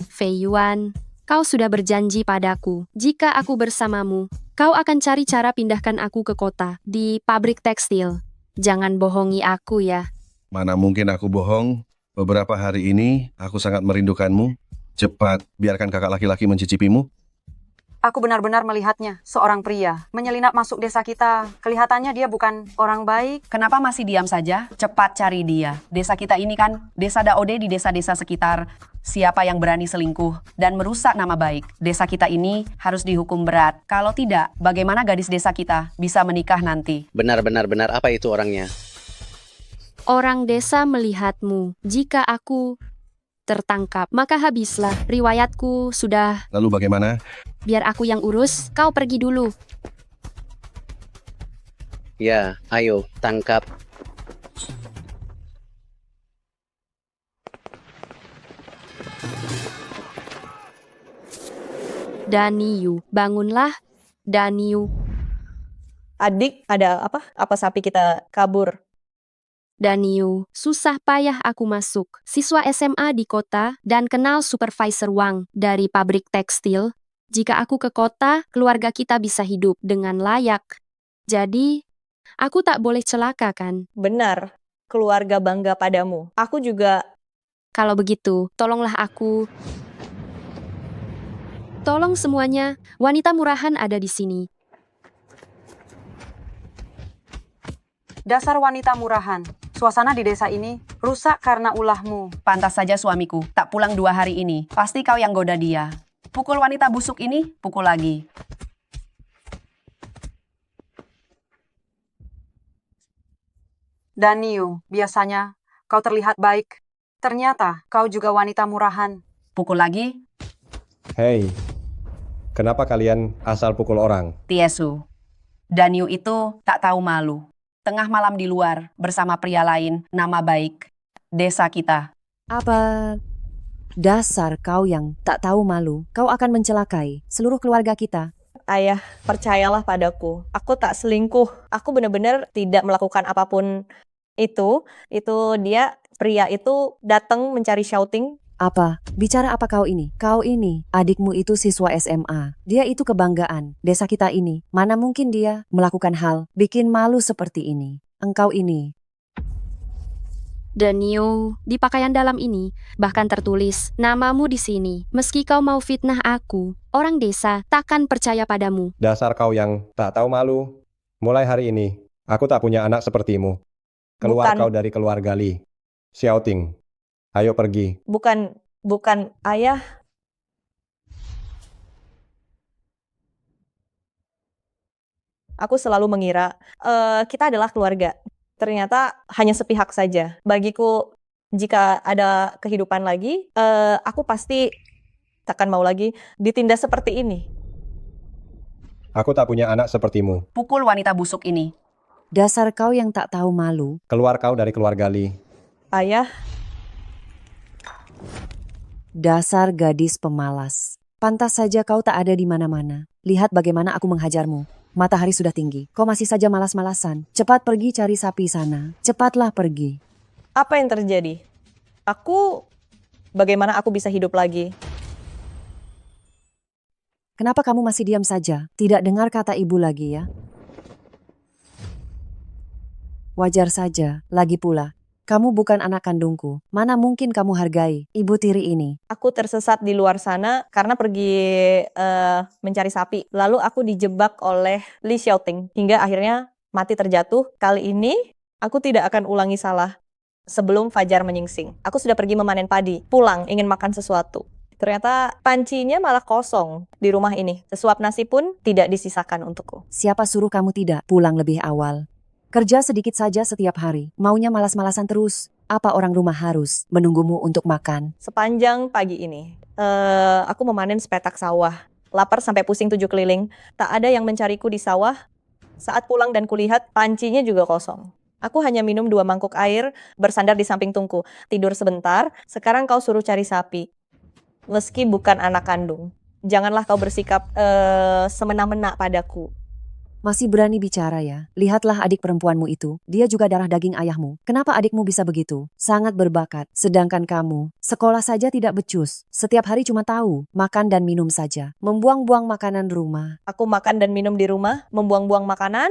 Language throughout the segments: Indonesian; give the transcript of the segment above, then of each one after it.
Fei Yuan, kau sudah berjanji padaku. Jika aku bersamamu, kau akan cari cara pindahkan aku ke kota, di pabrik tekstil. Jangan bohongi aku ya. Mana mungkin aku bohong? Beberapa hari ini aku sangat merindukanmu. Cepat, biarkan kakak laki-laki mencicipimu. Aku benar-benar melihatnya, seorang pria, menyelinap masuk desa kita. Kelihatannya dia bukan orang baik. Kenapa masih diam saja? Cepat cari dia. Desa kita ini kan, desa Daode di desa-desa sekitar. Siapa yang berani selingkuh dan merusak nama baik desa kita ini harus dihukum berat. Kalau tidak, bagaimana gadis desa kita bisa menikah nanti? Benar, apa itu orangnya? Orang desa melihatmu. Jika aku tertangkap, maka habislah riwayatku sudah. Lalu bagaimana? Biar aku yang urus, kau pergi dulu. Ya, ayo, tangkap. Daniyu, bangunlah. Daniyu. Adik, ada apa? Apa sapi kita kabur? Daniyu, susah payah aku masuk. Siswa SMA di kota dan kenal supervisor Wang dari pabrik tekstil. Jika aku ke kota, keluarga kita bisa hidup dengan layak. Jadi, aku tak boleh celaka kan? Benar, keluarga bangga padamu. Aku juga. Kalau begitu, tolonglah aku. Tolong semuanya, wanita murahan ada di sini. Dasar wanita murahan. Suasana di desa ini rusak karena ulahmu. Pantas saja suamiku, tak pulang 2 hari ini. Pasti kau yang goda dia. Pukul wanita busuk ini, pukul lagi. Daniu, biasanya kau terlihat baik. Ternyata kau juga wanita murahan. Pukul lagi, Hei, kenapa kalian asal pukul orang? Tiesu. Daniu itu tak tahu malu. Tengah malam di luar, bersama pria lain, nama baik desa kita. Apa dasar kau yang tak tahu malu? Kau akan mencelakai seluruh keluarga kita. Ayah, percayalah padaku. Aku tak selingkuh. Aku benar-benar tidak melakukan apapun itu. Itu dia, pria itu datang mencari shouting. Apa? Bicara apa kau ini? Kau ini, adikmu itu siswa SMA. Dia itu kebanggaan desa kita ini. Mana mungkin dia melakukan hal bikin malu seperti ini? Engkau ini. Daniu, di pakaian dalam ini, bahkan tertulis namamu di sini. Meski kau mau fitnah aku, orang desa takkan percaya padamu. Dasar kau yang tak tahu malu. Mulai hari ini, aku tak punya anak sepertimu. Keluar Bukan. kau dari keluarga Li. Shouting. Ayo pergi. Bukan ayah. Aku selalu mengira kita adalah keluarga. Ternyata hanya sepihak saja. Bagiku, jika ada kehidupan lagi, aku pasti takkan mau lagi ditindas seperti ini. Aku tak punya anak sepertimu. Pukul wanita busuk ini. Dasar kau yang tak tahu malu. Keluar kau dari keluarga Li. Ayah, Dasar gadis pemalas. Pantas saja kau tak ada di mana-mana. Lihat bagaimana aku menghajarmu. Matahari sudah tinggi. Kau masih saja malas-malasan. Cepat pergi cari sapi sana. Cepatlah pergi. apa yang terjadi? Bagaimana aku bisa hidup lagi? Kenapa kamu masih diam saja? Tidak dengar kata ibu lagi ya? Wajar saja, lagi pula. Kamu bukan anak kandungku. Mana mungkin kamu hargai ibu tiri ini? Aku tersesat di luar sana karena pergi mencari sapi. Lalu aku dijebak oleh Li Xiaoting hingga akhirnya mati terjatuh. Kali ini aku tidak akan ulangi salah sebelum fajar menyingsing. Aku sudah pergi memanen padi, pulang ingin makan sesuatu. Ternyata pancinya malah kosong di rumah ini. Sesuap nasi pun tidak disisakan untukku. Siapa suruh kamu tidak pulang lebih awal? Kerja sedikit saja setiap hari. Maunya malas-malasan terus. Apa orang rumah harus menunggumu untuk makan? Sepanjang pagi ini, aku memanen sepetak sawah. Lapar sampai pusing 7 keliling. Tak ada yang mencariku di sawah. Saat pulang dan kulihat, pancinya juga kosong. Aku hanya minum 2 mangkuk air, bersandar di samping tungku. Tidur sebentar, sekarang kau suruh cari sapi. Meski bukan anak kandung. Janganlah kau bersikap semena-mena padaku. Masih berani bicara ya? Lihatlah adik perempuanmu itu. Dia juga darah daging ayahmu. Kenapa adikmu bisa begitu? Sangat berbakat. Sedangkan kamu, sekolah saja tidak becus. Setiap hari cuma tahu, makan dan minum saja. Membuang-buang makanan rumah. Aku makan dan minum di rumah, membuang-buang makanan.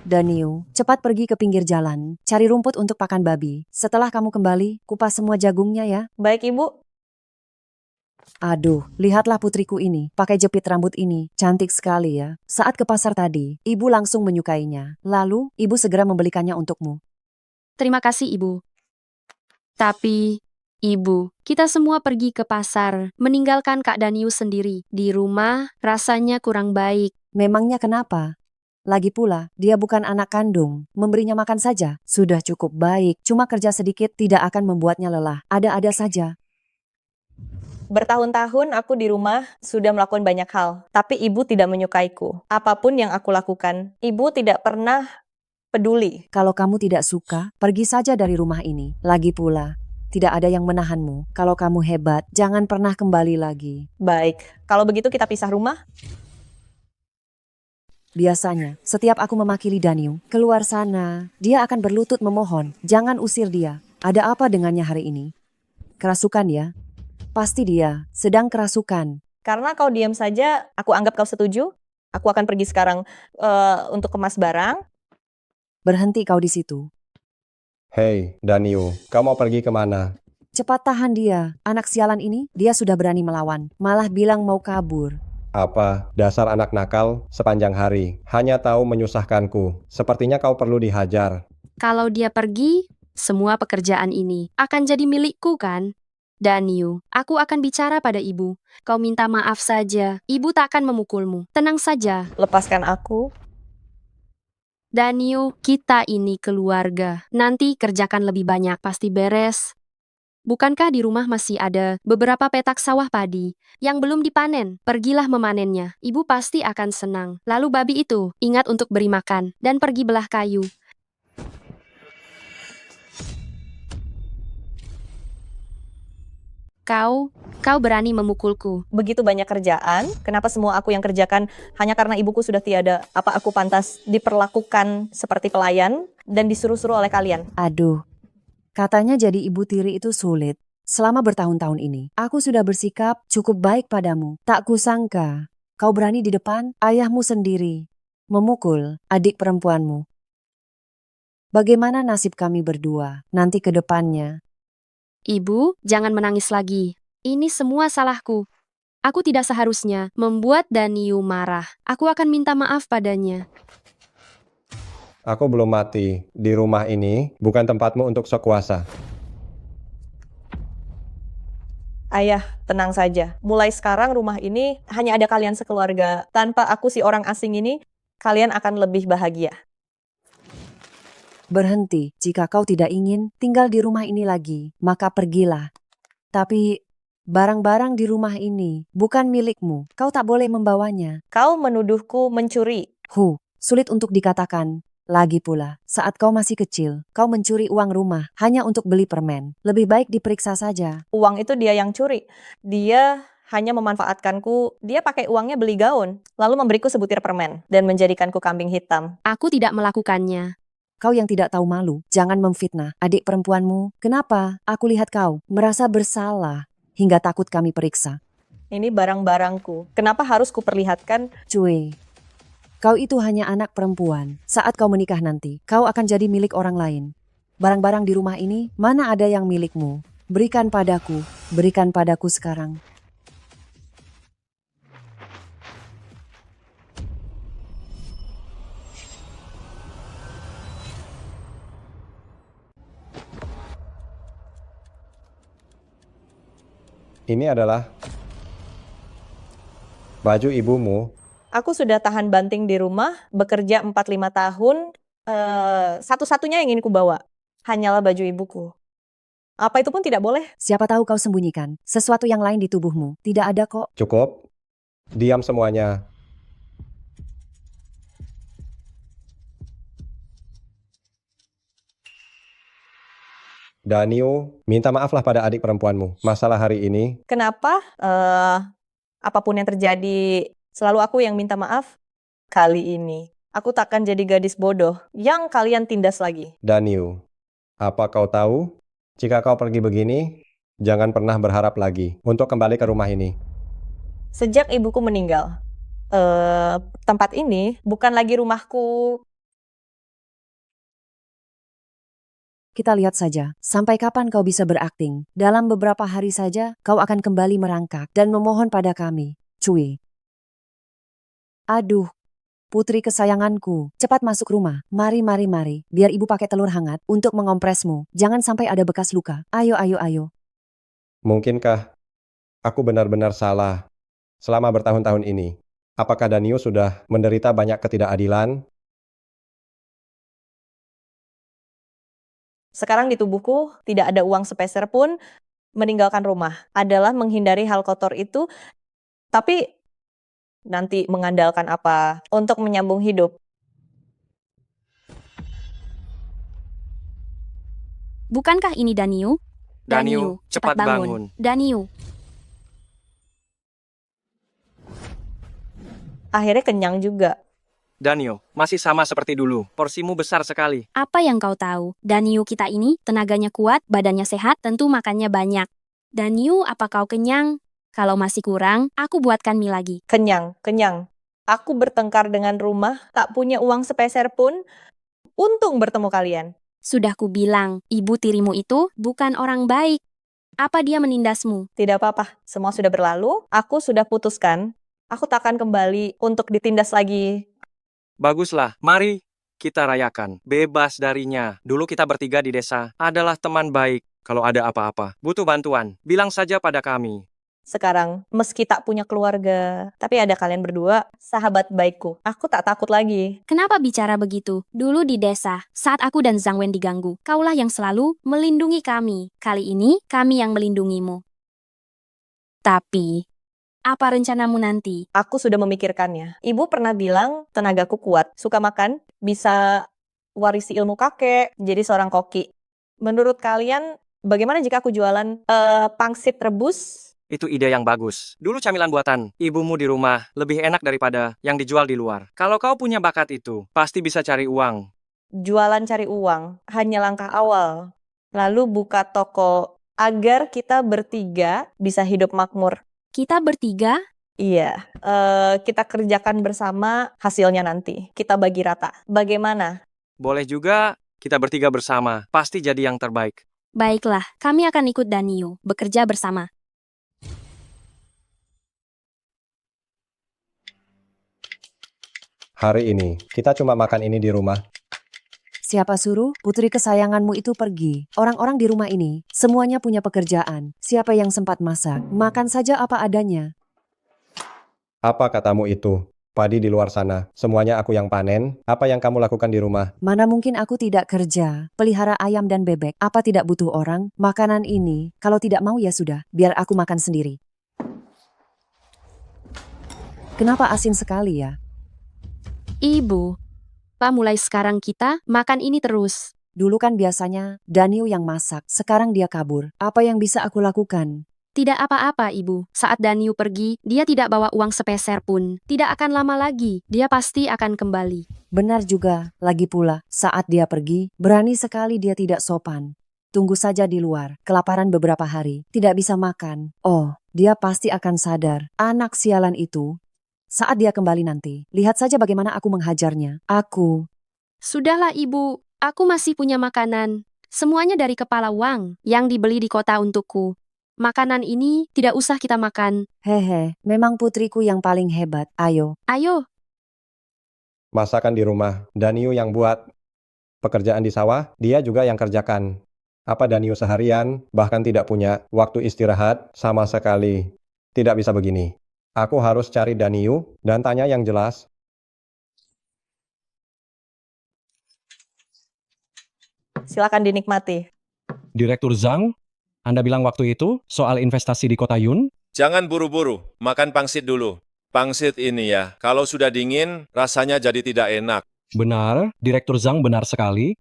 Daniu, cepat pergi ke pinggir jalan. Cari rumput untuk pakan babi. Setelah kamu kembali, kupas semua jagungnya ya. Baik, Ibu. Aduh, lihatlah putriku ini, pakai jepit rambut ini, cantik sekali ya. Saat ke pasar tadi, ibu langsung menyukainya. Lalu, ibu segera membelikannya untukmu. Terima kasih, Ibu. Tapi, Ibu, kita semua pergi ke pasar, meninggalkan Kak Daniu sendiri. Di rumah, rasanya kurang baik. Memangnya kenapa? Lagi pula, dia bukan anak kandung. Memberinya makan saja, sudah cukup baik. Cuma kerja sedikit tidak akan membuatnya lelah. Ada-ada saja. Bertahun-tahun aku di rumah sudah melakukan banyak hal, tapi ibu tidak menyukaiku. Apapun yang aku lakukan, ibu tidak pernah peduli. Kalau kamu tidak suka, pergi saja dari rumah ini. Lagi pula, tidak ada yang menahanmu. Kalau kamu hebat, jangan pernah kembali lagi. Baik, kalau begitu kita pisah rumah. Biasanya, setiap aku memakili Daniu, keluar sana, dia akan berlutut memohon, jangan usir dia. Ada apa dengannya hari ini? Kerasukan ya? Pasti dia sedang kerasukan. Karena kau diam saja, aku anggap kau setuju. Aku akan pergi sekarang untuk kemas barang. Berhenti kau di situ. Hei, Daniu, kau mau pergi kemana? Cepat tahan dia. Anak sialan ini, dia sudah berani melawan. Malah bilang mau kabur. Apa, dasar anak nakal sepanjang hari. Hanya tahu menyusahkanku. Sepertinya kau perlu dihajar. Kalau dia pergi, semua pekerjaan ini akan jadi milikku kan? Daniu, aku akan bicara pada ibu. Kau minta maaf saja. Ibu tak akan memukulmu. Tenang saja. Lepaskan aku. Daniu, kita ini keluarga. Nanti kerjakan lebih banyak, pasti beres. Bukankah di rumah masih ada beberapa petak sawah padi yang belum dipanen? Pergilah memanennya. Ibu pasti akan senang. Lalu babi itu, ingat untuk beri makan dan pergi belah kayu. Kau berani memukulku. Begitu banyak kerjaan, kenapa semua aku yang kerjakan hanya karena ibuku sudah tiada? Apa aku pantas diperlakukan seperti pelayan dan disuruh-suruh oleh kalian? Aduh, katanya jadi ibu tiri itu sulit. Selama bertahun-tahun ini, aku sudah bersikap cukup baik padamu. Tak kusangka, kau berani di depan ayahmu sendiri, memukul adik perempuanmu. Bagaimana nasib kami berdua nanti ke depannya? Ibu, jangan menangis lagi. Ini semua salahku. Aku tidak seharusnya membuat Daniu marah. Aku akan minta maaf padanya. Aku belum mati. Di rumah ini bukan tempatmu untuk sok kuasa. Ayah, tenang saja. Mulai sekarang rumah ini hanya ada kalian sekeluarga. Tanpa aku si orang asing ini, kalian akan lebih bahagia. Berhenti, jika kau tidak ingin tinggal di rumah ini lagi, maka pergilah. Tapi barang-barang di rumah ini bukan milikmu, kau tak boleh membawanya. Kau menuduhku mencuri. Sulit untuk dikatakan. Lagi pula, saat kau masih kecil, kau mencuri uang rumah hanya untuk beli permen. Lebih baik diperiksa saja. Uang itu dia yang curi. Dia hanya memanfaatkanku. Dia pakai uangnya beli gaun, lalu memberiku sebutir permen dan menjadikanku kambing hitam. Aku tidak melakukannya. Kau yang tidak tahu malu, jangan memfitnah adik perempuanmu. Kenapa? Aku lihat kau merasa bersalah hingga takut kami periksa. Ini barang-barangku. Kenapa harus kuperlihatkan? Cuy, kau itu hanya anak perempuan. Saat kau menikah nanti, kau akan jadi milik orang lain. Barang-barang di rumah ini, mana ada yang milikmu? Berikan padaku sekarang. Ini adalah baju ibumu. Aku sudah tahan banting di rumah, bekerja 4-5 tahun. Satu-satunya yang ingin kubawa hanyalah baju ibuku. Apa itu pun tidak boleh. Siapa tahu kau sembunyikan sesuatu yang lain di tubuhmu. Tidak ada kok. Cukup. Diam semuanya. Daniu, minta maaflah pada adik perempuanmu. Masalah hari ini, Kenapa? Apapun yang terjadi, selalu aku yang minta maaf. Kali ini, aku takkan jadi gadis bodoh yang kalian tindas lagi. Daniel, apa kau tahu? Jika kau pergi begini, jangan pernah berharap lagi untuk kembali ke rumah ini. Sejak ibuku meninggal, tempat ini bukan lagi rumahku. Kita lihat saja, sampai kapan kau bisa berakting. Dalam beberapa hari saja, kau akan kembali merangkak dan memohon pada kami. Cui. Aduh, putri kesayanganku. Cepat masuk rumah. Mari, mari, mari. Biar ibu pakai telur hangat untuk mengompresmu. Jangan sampai ada bekas luka. Ayo, ayo, ayo. Mungkinkah aku benar-benar salah selama bertahun-tahun ini? Apakah Daniel sudah menderita banyak ketidakadilan? Sekarang di tubuhku tidak ada uang sepeser pun. Meninggalkan rumah adalah menghindari hal kotor itu, tapi nanti mengandalkan apa untuk menyambung hidup? Bukankah ini Daniu? Daniu, cepat bangun. Daniu. Akhirnya kenyang juga. Daniel, masih sama seperti dulu. Porsimu besar sekali. Apa yang kau tahu? Daniu kita ini tenaganya kuat, badannya sehat, tentu makannya banyak. Daniu, apa kau kenyang? Kalau masih kurang, aku buatkan mie lagi. Kenyang, kenyang. Aku bertengkar dengan rumah, tak punya uang sepeser pun. Untung bertemu kalian. Sudah kubilang, ibu tirimu itu bukan orang baik. Apa dia menindasmu? Tidak apa-apa, semua sudah berlalu. Aku sudah putuskan. Aku takkan kembali untuk ditindas lagi. Baguslah, mari kita rayakan. Bebas darinya. Dulu kita bertiga di desa adalah teman baik. Kalau ada apa-apa, butuh bantuan, bilang saja pada kami. Sekarang, meski tak punya keluarga, tapi ada kalian berdua, sahabat baikku. Aku tak takut lagi. Kenapa bicara begitu? Dulu di desa, saat aku dan Zhang Wen diganggu, kaulah yang selalu melindungi kami. Kali ini, kami yang melindungimu. Tapi, apa rencanamu nanti? Aku sudah memikirkannya. Ibu pernah bilang tenagaku kuat, suka makan, bisa warisi ilmu kakek, jadi seorang koki. Menurut kalian, bagaimana jika aku jualan pangsit rebus? Itu ide yang bagus. Dulu camilan buatan ibumu di rumah lebih enak daripada yang dijual di luar. Kalau kau punya bakat itu, pasti bisa cari uang. Jualan cari uang, hanya langkah awal. Lalu buka toko agar kita bertiga bisa hidup makmur. Kita bertiga? Iya, kita kerjakan bersama hasilnya nanti. Kita bagi rata. Bagaimana? Boleh juga kita bertiga bersama. Pasti jadi yang terbaik. Baiklah, kami akan ikut Daniu, bekerja bersama. Hari ini, kita cuma makan ini di rumah. Siapa suruh putri kesayanganmu itu pergi? Orang-orang di rumah ini, semuanya punya pekerjaan. Siapa yang sempat masak? Makan saja apa adanya. Apa katamu itu? Padi di luar sana, semuanya aku yang panen. Apa yang kamu lakukan di rumah? Mana mungkin aku tidak kerja, pelihara ayam dan bebek. Apa tidak butuh orang? Makanan ini, kalau tidak mau ya sudah, biar aku makan sendiri. Kenapa asin sekali ya? Ibu, Pak, mulai sekarang kita makan ini terus. Dulu kan biasanya Daniel yang masak, sekarang dia kabur. Apa yang bisa aku lakukan? Tidak apa-apa, Ibu. Saat Daniu pergi, dia tidak bawa uang sepeser pun. Tidak akan lama lagi, dia pasti akan kembali. Benar juga, lagi pula, saat dia pergi, berani sekali dia tidak sopan. Tunggu saja di luar, kelaparan beberapa hari, tidak bisa makan. Oh, dia pasti akan sadar, anak sialan itu. Saat dia kembali nanti, lihat saja bagaimana aku menghajarnya. Aku. Sudahlah, Ibu. Aku masih punya makanan. Semuanya dari kepala uang yang dibeli di kota untukku. Makanan ini tidak usah kita makan. Hehe, memang putriku yang paling hebat. Ayo. Ayo, Masakan di rumah, Daniel yang buat. Pekerjaan di sawah, dia juga yang kerjakan. Apa Daniel seharian, bahkan tidak punya waktu istirahat sama sekali. Tidak bisa begini. Aku harus cari Daniel dan tanya yang jelas. Silakan dinikmati. Direktur Zhang, Anda bilang waktu itu soal investasi di kota Yun? Jangan buru-buru, makan pangsit dulu. Pangsit ini ya, kalau sudah dingin, rasanya jadi tidak enak. Benar, Direktur Zhang benar sekali.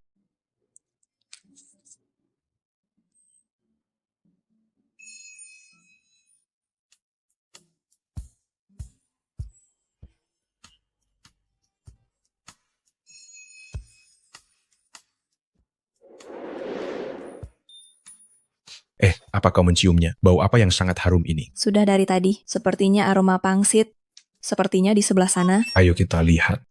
Apa kau menciumnya? Bau apa yang sangat harum ini? Sudah dari tadi, sepertinya aroma pangsit. Sepertinya di sebelah sana. Ayo kita lihat.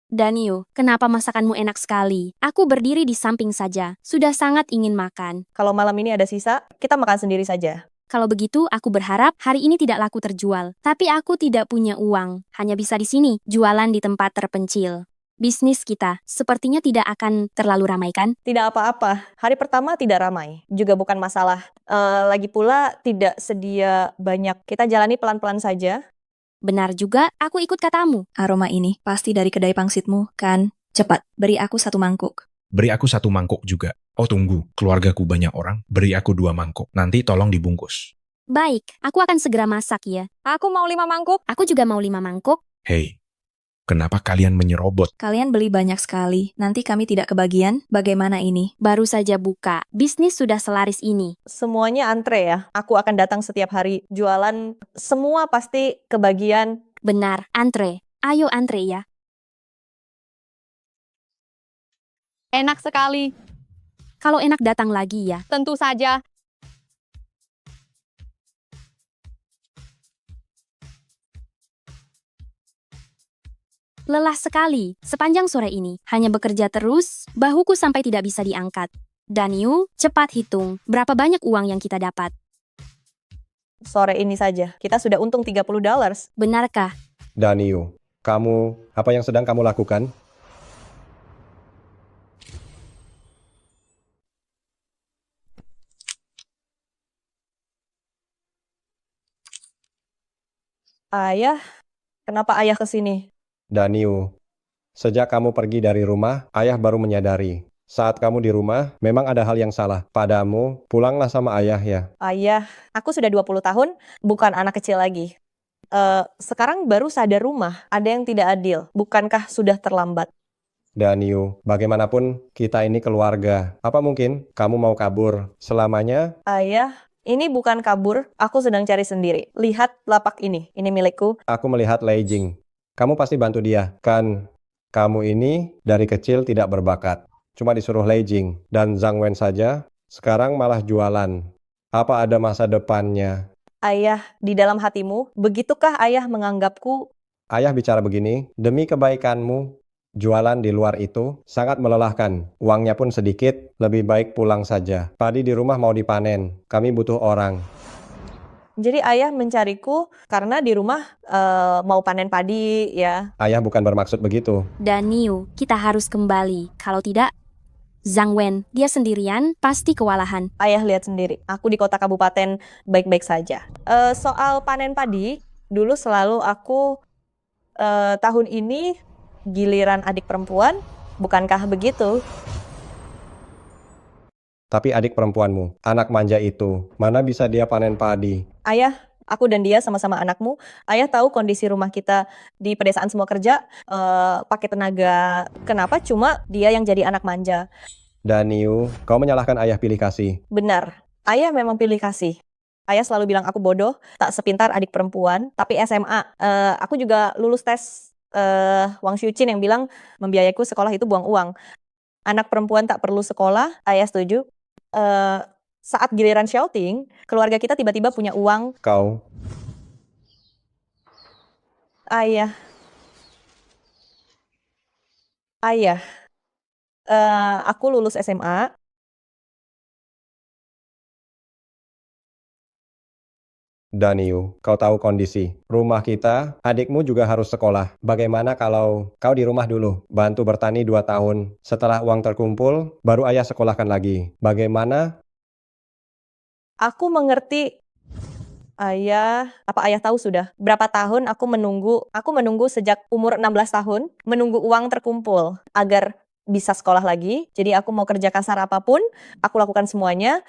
Daniel, kenapa masakanmu enak sekali? Aku berdiri di samping saja. Sudah sangat ingin makan. Kalau malam ini ada sisa, kita makan sendiri saja. Kalau begitu, aku berharap hari ini tidak laku terjual. Tapi aku tidak punya uang. Hanya bisa di sini, jualan di tempat terpencil. Bisnis kita sepertinya tidak akan terlalu ramai kan? Tidak apa-apa, hari pertama tidak ramai, juga bukan masalah. Lagi pula tidak sedia banyak, kita jalani pelan-pelan saja. Benar juga, aku ikut katamu. Aroma ini pasti dari kedai pangsitmu, kan? Cepat, beri aku 1 mangkuk. Beri aku 1 mangkuk juga. Oh tunggu, keluargaku banyak orang. Beri aku 2 mangkuk. Nanti tolong dibungkus. Baik, aku akan segera masak ya. Aku mau 5 mangkuk. Aku juga mau 5 mangkuk. Hei, kenapa kalian menyerobot? Kalian beli banyak sekali, nanti kami tidak kebagian. Bagaimana ini? Baru saja buka, bisnis sudah selaris ini. Semuanya antre ya, aku akan datang setiap hari, jualan, semua pasti kebagian. Benar, antre. Ayo antre ya. Enak sekali, Kalau enak datang lagi ya. tentu saja. Lelah sekali, sepanjang sore ini. Hanya bekerja terus, bahuku sampai tidak bisa diangkat. Daniel, cepat hitung, berapa banyak uang yang kita dapat. Sore ini saja, kita sudah untung $30. Benarkah? Daniel, apa yang sedang kamu lakukan? Ayah, kenapa ayah ke sini? Daniel, sejak kamu pergi dari rumah, ayah baru menyadari. Saat kamu di rumah, memang ada hal yang salah. Padamu, pulanglah sama ayah ya. Ayah, aku sudah 20 tahun, bukan anak kecil lagi. Sekarang baru sadar rumah, ada yang tidak adil. Bukankah sudah terlambat? Daniel, bagaimanapun kita ini keluarga. Apa mungkin kamu mau kabur selamanya? Ayah, ini bukan kabur, aku sedang cari sendiri. Lihat lapak ini milikku. Aku melihat Lei Jing. Kamu pasti bantu dia, kan? Kamu ini dari kecil tidak berbakat. Cuma disuruh Lei Jing dan Zhang Wen saja, sekarang malah jualan. Apa ada masa depannya? Ayah, di dalam hatimu, begitukah ayah menganggapku? Ayah bicara begini, demi kebaikanmu, jualan di luar itu sangat melelahkan. Uangnya pun sedikit, lebih baik pulang saja. Padi di rumah mau dipanen, kami butuh orang. Jadi ayah mencariku karena di rumah mau panen padi ya. Ayah bukan bermaksud begitu. Daniel, kita harus kembali. Kalau tidak, Zhang Wen, dia sendirian, pasti kewalahan. Ayah lihat sendiri, aku di kota kabupaten baik-baik saja. Soal panen padi, dulu selalu aku tahun ini giliran adik perempuan, bukankah begitu? Tapi adik perempuanmu, anak manja itu, mana bisa dia panen padi? Ayah, aku dan dia sama-sama anakmu. Ayah tahu kondisi rumah kita di pedesaan semua kerja, pakai tenaga. Kenapa cuma dia yang jadi anak manja? Daniel, kau menyalahkan ayah pilih kasih. Benar, ayah memang pilih kasih. Ayah selalu bilang aku bodoh, tak sepintar adik perempuan. Tapi SMA, aku juga lulus tes Wang Xiuqin yang bilang membiayaiku sekolah itu buang uang. Anak perempuan tak perlu sekolah, ayah setuju. Saat giliran shouting, keluarga kita tiba-tiba punya uang. Kau. Ayah, aku lulus SMA. Daniel, kau tahu kondisi. Rumah kita, adikmu juga harus sekolah. Bagaimana kalau kau di rumah dulu, bantu bertani 2 tahun. Setelah uang terkumpul, baru ayah sekolahkan lagi. Bagaimana? Aku mengerti. Ayah, apa ayah tahu sudah? Berapa tahun aku menunggu sejak umur 16 tahun, menunggu uang terkumpul agar bisa sekolah lagi. Jadi aku mau kerja kasar apapun, aku lakukan semuanya.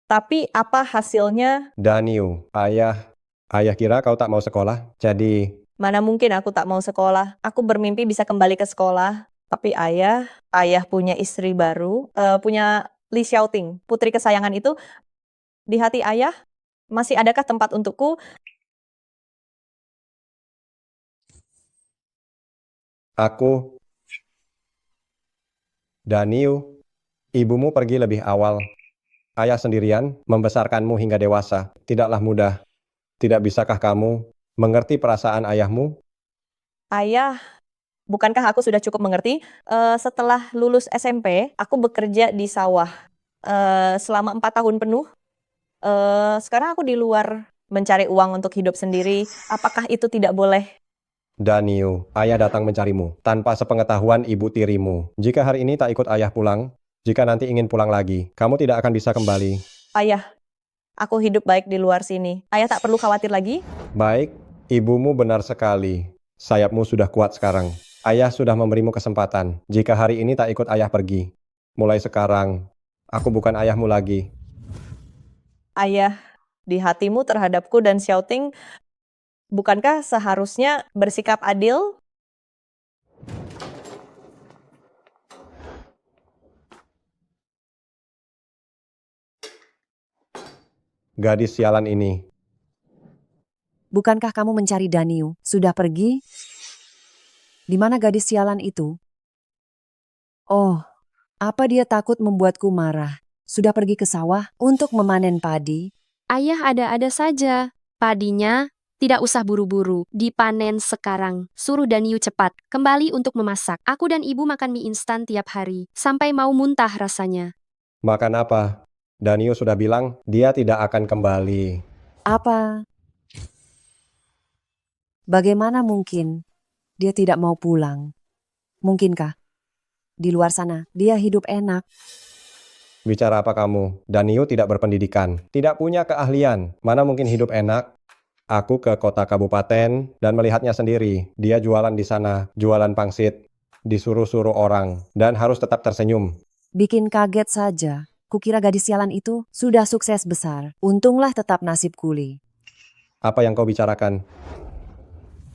Tapi apa hasilnya? Daniel, ayah kira kau tak mau sekolah. Jadi, Mana mungkin aku tak mau sekolah. Aku bermimpi bisa kembali ke sekolah. Tapi ayah punya istri baru, punya Li Xiaoting, putri kesayangan itu. Di hati ayah, masih adakah tempat untukku? Daniel, ibumu pergi lebih awal. Ayah sendirian membesarkanmu hingga dewasa. Tidaklah mudah. Tidak bisakah kamu mengerti perasaan ayahmu? Ayah, bukankah aku sudah cukup mengerti? Setelah lulus SMP, aku bekerja di sawah selama 4 tahun penuh. Sekarang aku di luar mencari uang untuk hidup sendiri. Apakah itu tidak boleh? Daniu, ayah datang mencarimu tanpa sepengetahuan ibu tirimu. Jika hari ini tak ikut ayah pulang, jika nanti ingin pulang lagi, kamu tidak akan bisa kembali. Ayah, aku hidup baik di luar sini. Ayah tak perlu khawatir lagi. Baik, ibumu benar sekali. Sayapmu sudah kuat sekarang. Ayah sudah memberimu kesempatan. Jika hari ini tak ikut ayah pergi, mulai sekarang, aku bukan ayahmu lagi. Ayah, di hatimu terhadapku dan Xiaoting, bukankah seharusnya bersikap adil? Gadis sialan ini. Bukankah kamu mencari Daniu? Sudah pergi? Di mana gadis sialan itu? Oh, apa dia takut membuatku marah? Sudah pergi ke sawah untuk memanen padi? Ayah ada-ada saja. Padinya tidak usah buru-buru, dipanen sekarang. Suruh Daniu cepat, kembali untuk memasak. Aku dan ibu makan mie instan tiap hari, sampai mau muntah rasanya. Makan apa? Daniu sudah bilang dia tidak akan kembali. Apa? Bagaimana mungkin dia tidak mau pulang? Mungkinkah di luar sana dia hidup enak? Bicara apa kamu? Daniu tidak berpendidikan, tidak punya keahlian. Mana mungkin hidup enak? Aku ke kota kabupaten dan melihatnya sendiri. Dia jualan di sana, jualan pangsit. Disuruh-suruh orang dan harus tetap tersenyum. Bikin kaget saja. Kukira gadis sialan itu sudah sukses besar. Untunglah tetap nasib kuli. Apa yang kau bicarakan?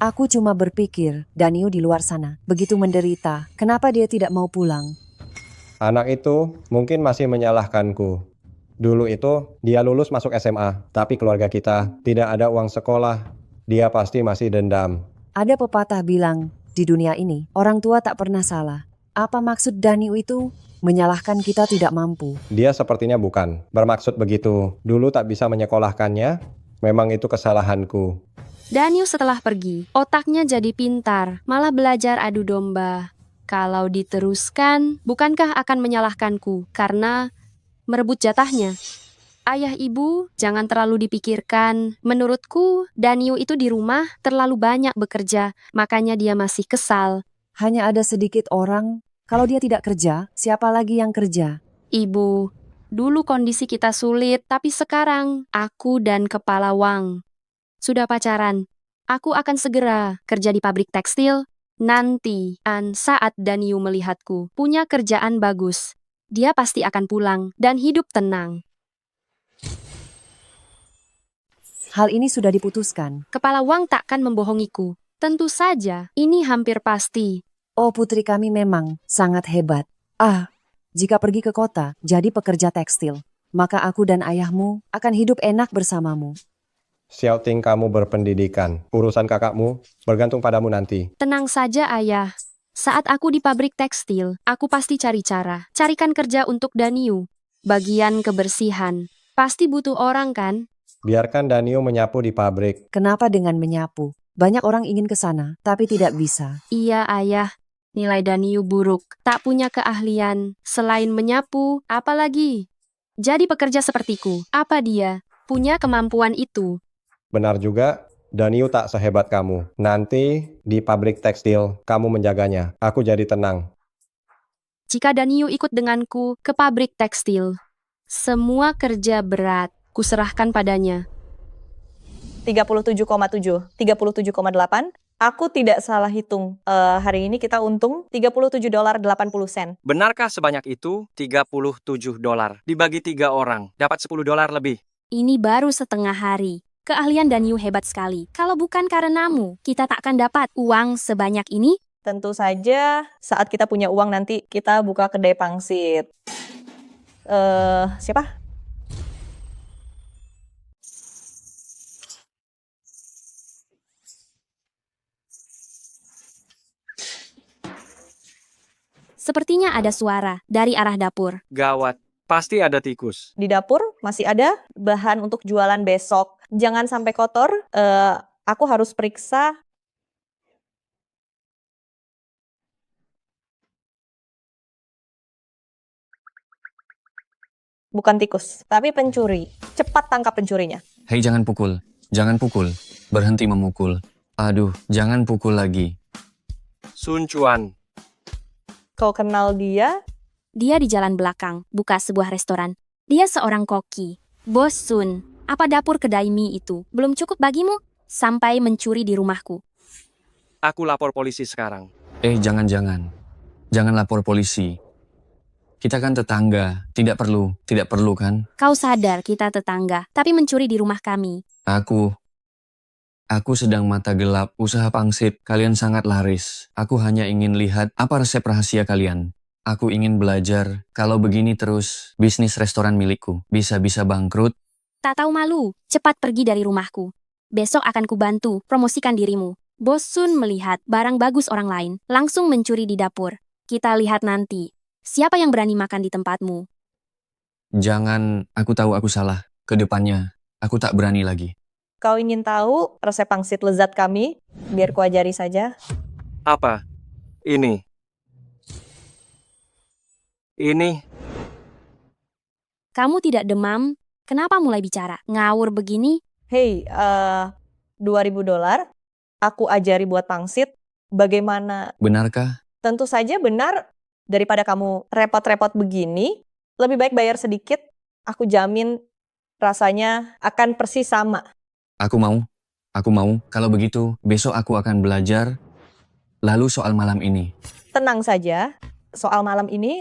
Aku cuma berpikir, Daniu di luar sana begitu menderita. Kenapa dia tidak mau pulang? Anak itu mungkin masih menyalahkanku. Dulu itu dia lulus masuk SMA, tapi keluarga kita tidak ada uang sekolah. Dia pasti masih dendam. Ada pepatah bilang, di dunia ini orang tua tak pernah salah. Apa maksud Daniu itu? Menyalahkan kita tidak mampu. Dia sepertinya bukan bermaksud begitu. Dulu tak bisa menyekolahkannya. Memang itu kesalahanku. Daniu setelah pergi, otaknya jadi pintar, malah belajar adu domba. Kalau diteruskan, bukankah akan menyalahkanku karena merebut jatahnya? Ayah ibu, jangan terlalu dipikirkan. Menurutku, Daniu itu di rumah terlalu banyak bekerja, makanya dia masih kesal. Hanya ada sedikit orang, kalau dia tidak kerja, siapa lagi yang kerja? Ibu, dulu kondisi kita sulit, tapi sekarang aku dan Kepala Wang sudah pacaran. Aku akan segera kerja di pabrik tekstil. Nanti, saat Daniu melihatku punya kerjaan bagus, dia pasti akan pulang dan hidup tenang. Hal ini sudah diputuskan. Kepala Wang takkan membohongiku. Tentu saja, ini hampir pasti. Oh, putri kami memang sangat hebat. Jika pergi ke kota, jadi pekerja tekstil, maka aku dan ayahmu akan hidup enak bersamamu. Xiaoting, kamu berpendidikan. Urusan kakakmu bergantung padamu nanti. Tenang saja, ayah. Saat aku di pabrik tekstil, aku pasti cari cara. Carikan kerja untuk Daniu. Bagian kebersihan. Pasti butuh orang kan? Biarkan Daniu menyapu di pabrik. Kenapa dengan menyapu? Banyak orang ingin ke sana, tapi tidak bisa. Iya, ayah. Nilai Daniu buruk. Tak punya keahlian. Selain menyapu, apa lagi? Jadi pekerja sepertiku. Apa dia punya kemampuan itu? Benar juga, Daniu tak sehebat kamu. Nanti di pabrik tekstil, kamu menjaganya. Aku jadi tenang. Jika Daniu ikut denganku ke pabrik tekstil, semua kerja berat kuserahkan padanya. 37,7, 37,8. Aku tidak salah hitung. Hari ini kita untung $37.80. Benarkah sebanyak itu? $37. Dibagi 3 orang, dapat $10 lebih. Ini baru setengah hari. Keahlian Daniu hebat sekali. Kalau bukan karenamu, kita tak akan dapat uang sebanyak ini. Tentu saja saat kita punya uang nanti kita buka kedai pangsit. Siapa? Sepertinya ada suara dari arah dapur. Gawat, Pasti ada tikus. Di dapur masih ada bahan untuk jualan besok. Jangan sampai kotor. Aku harus periksa. Bukan tikus, tapi pencuri. Cepat tangkap pencurinya. Hei, jangan pukul. Jangan pukul. Berhenti memukul. Aduh, jangan pukul lagi. Sun Chuan. Kau kenal dia? Dia di jalan belakang, buka sebuah restoran. Dia seorang koki. Bos Sun, apa dapur kedai mie itu belum cukup bagimu? Sampai mencuri di rumahku. Aku lapor polisi sekarang. Jangan. Jangan lapor polisi. Kita kan tetangga. Tidak perlu kan? Kau sadar kita tetangga, tapi mencuri di rumah kami. Aku sedang mata gelap usaha pangsit. Kalian sangat laris. Aku hanya ingin lihat apa resep rahasia kalian. Aku ingin belajar. Kalau begini terus, bisnis restoran milikku bisa-bisa bangkrut. Tak tahu malu, cepat pergi dari rumahku. Besok akan kubantu promosikan dirimu. Bos Sun melihat barang bagus orang lain, langsung mencuri di dapur. Kita lihat nanti. Siapa yang berani makan di tempatmu? Jangan, aku tahu aku salah. Kedepannya, aku tak berani lagi. Kau ingin tahu resep pangsit lezat kami? Biar ku ajari saja. Apa? Ini. Kamu tidak demam? Kenapa mulai bicara? Ngawur begini? Hei, $2.000. Aku ajari buat pangsit. Bagaimana? Benarkah? Tentu saja benar. Daripada kamu repot-repot begini, lebih baik bayar sedikit. Aku jamin rasanya akan persis sama. Aku mau. Kalau begitu, besok aku akan belajar. Lalu soal malam ini. Tenang saja. Soal malam ini,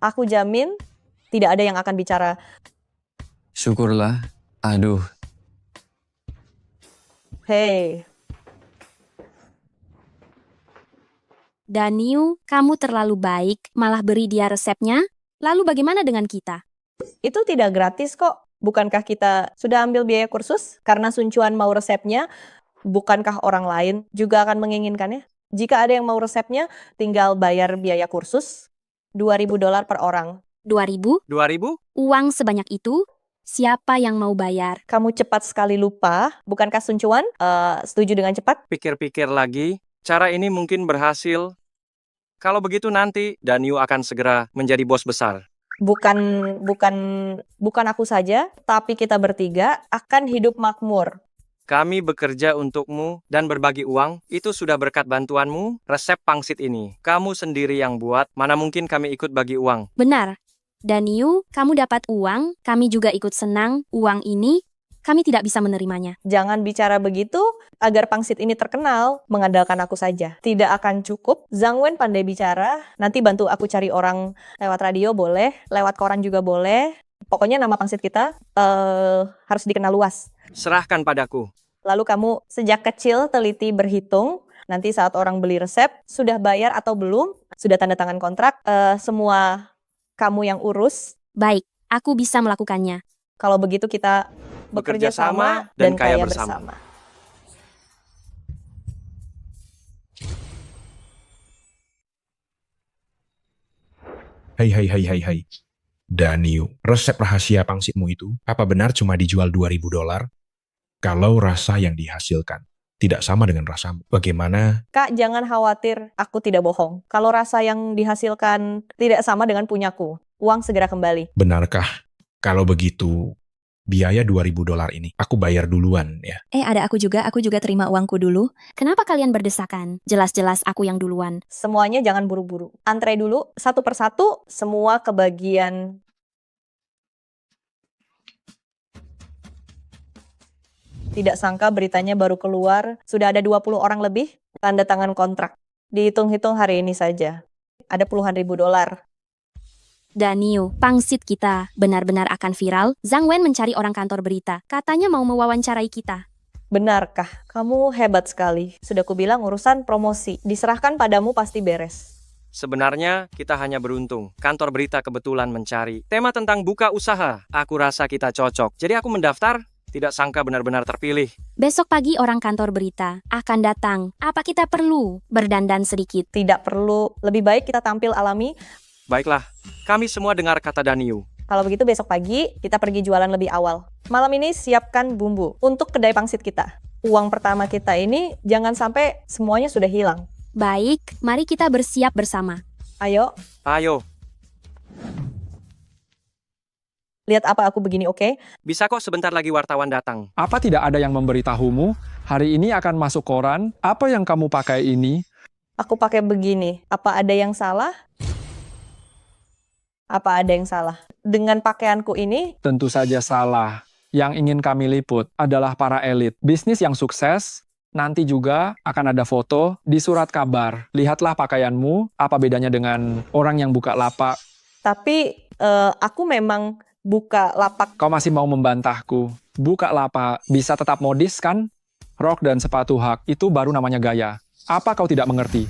aku jamin tidak ada yang akan bicara. Syukurlah. Aduh. Hei. Daniu, kamu terlalu baik, malah beri dia resepnya. Lalu bagaimana dengan kita? Itu tidak gratis kok. Bukankah kita sudah ambil biaya kursus? Karena Sun Chuan mau resepnya, bukankah orang lain juga akan menginginkannya? Jika ada yang mau resepnya, tinggal bayar biaya kursus. $2.000 per orang. 2.000? 2.000? Uang sebanyak itu? Siapa yang mau bayar? Kamu cepat sekali lupa. Bukankah Sun Chuan setuju dengan cepat? Pikir-pikir lagi. Cara ini mungkin berhasil. Kalau begitu nanti, Daniu akan segera menjadi bos besar. Bukan aku saja, tapi kita bertiga akan hidup makmur. Kami bekerja untukmu dan berbagi uang. Itu sudah berkat bantuanmu. Resep pangsit ini, kamu sendiri yang buat. Mana mungkin kami ikut bagi uang. Benar. Daniu, kamu dapat uang, kami juga ikut senang. Uang ini, kami tidak bisa menerimanya. Jangan bicara begitu, agar pangsit ini terkenal, mengandalkan aku saja. Tidak akan cukup. Zhang Wen pandai bicara, nanti bantu aku cari orang lewat radio boleh, lewat koran juga boleh. Pokoknya nama pangsit kita harus dikenal luas. Serahkan padaku. Lalu kamu sejak kecil teliti berhitung, nanti saat orang beli resep, sudah bayar atau belum, sudah tanda tangan kontrak, semua kamu yang urus. Baik, aku bisa melakukannya. Kalau begitu kita bekerja sama dan kaya bersama. Hai. Daniu, resep rahasia pangsitmu itu, apa benar cuma dijual $2.000? Kalau rasa yang dihasilkan tidak sama dengan rasamu, bagaimana? Kak, jangan khawatir, aku tidak bohong. Kalau rasa yang dihasilkan tidak sama dengan punyaku, uang segera kembali. Benarkah? Kalau begitu, biaya $2.000 ini aku bayar duluan ya. Ada aku juga terima uangku dulu. Kenapa kalian berdesakan? Jelas-jelas aku yang duluan. Semuanya jangan buru-buru. Antre dulu, satu persatu, semua kebagian. Tidak sangka beritanya baru keluar, sudah ada 20 orang lebih tanda tangan kontrak. Dihitung-hitung hari ini saja. Ada puluhan ribu dolar. Daniu, pangsit kita benar-benar akan viral. Zhang Wen mencari orang kantor berita. Katanya mau mewawancarai kita. Benarkah? Kamu hebat sekali. Sudah kubilang urusan promosi. Diserahkan padamu pasti beres. Sebenarnya, kita hanya beruntung. Kantor berita kebetulan mencari tema tentang buka usaha. Aku rasa kita cocok. Jadi aku mendaftar. Tidak sangka benar-benar terpilih. Besok pagi orang kantor berita akan datang. Apa kita perlu berdandan sedikit? Tidak perlu. Lebih baik kita tampil alami. Baiklah, kami semua dengar kata Daniu. Kalau begitu besok pagi kita pergi jualan lebih awal. Malam ini siapkan bumbu untuk kedai pangsit kita. Uang pertama kita ini jangan sampai semuanya sudah hilang. Baik, mari kita bersiap bersama. Ayo, Ayo, lihat apa aku begini, oke? bisa kok sebentar lagi wartawan datang. Apa tidak ada yang memberitahumu? Hari ini akan masuk koran. Apa yang kamu pakai ini? Aku pakai begini. Apa ada yang salah? Apa ada yang salah? Dengan pakaianku ini, Tentu saja salah. Yang ingin kami liput adalah para elit. Bisnis yang sukses, nanti juga akan ada foto di surat kabar. Lihatlah pakaianmu, apa bedanya dengan orang yang buka lapak. tapi aku memang buka lapak. Kau masih mau membantahku. Buka lapak, bisa tetap modis kan? Rok dan sepatu hak, itu baru namanya gaya. Apa kau tidak mengerti?